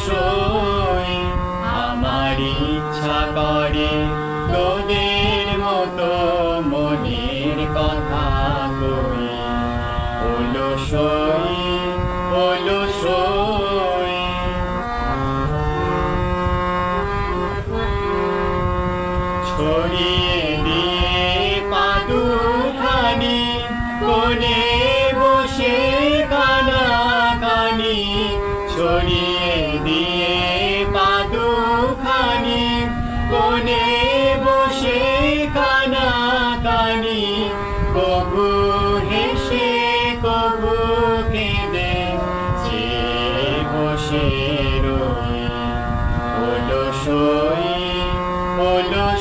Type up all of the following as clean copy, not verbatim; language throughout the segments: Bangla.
সই আমার ইচ্ছা করে তোদের মতো মনের কথা কই সই সই ছড়িয়ে দিয়ে পাদুখানি কোণে বসে কানাকানি ছড়িয়ে দিয়ে পাদুখানি কোণে বসে কানাকানি কবু হেসে কবু কেঁদে চেয়ে বসে রই সই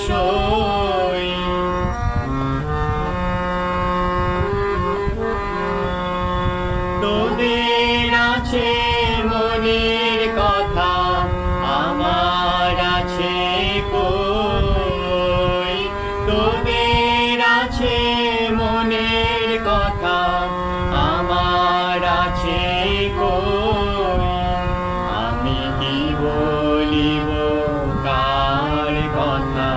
সই তোদের আছে মনের কথা আমার আছে কই তোদের আছে মনের কথা আমার আছে কই আমি কি বলিব কার কথা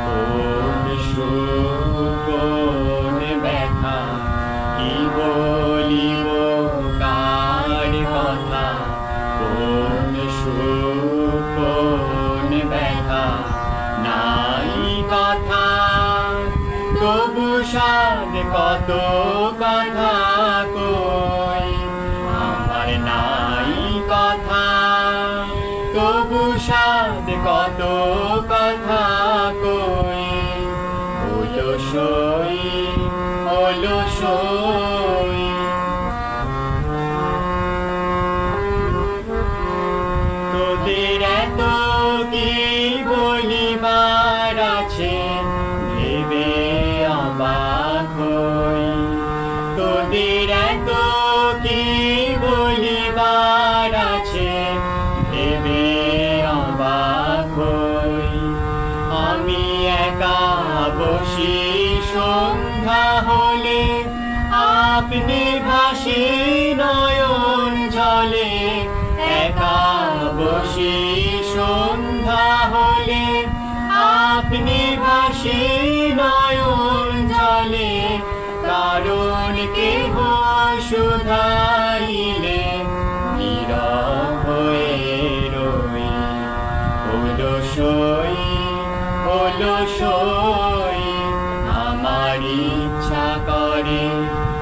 কোন সুখ কোন ব্যথা কি বলিব কার কথা কোন সুখ কোন ব্যথা নাই কথা তবু সাদ কত কথা কই আমার নাই কথা তবু সাদ কত কথা কই সই সই তোদের এত কি বলিবার আছে ভেবে অবাক হই তোদের এত কি বলিবার আছে ভেবে অবাক হই আমি একা বসি সন্ধ্যা হলে আপনি ভাসি নয়ন জলে একা বসি সন্ধ্যা হলে আপনি ভাসি নয়ন জলে কারণ কেহ শুধাইলে নীরব হয়ে রই সই সই আমার ইচ্ছা করে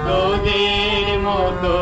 তোদের মতো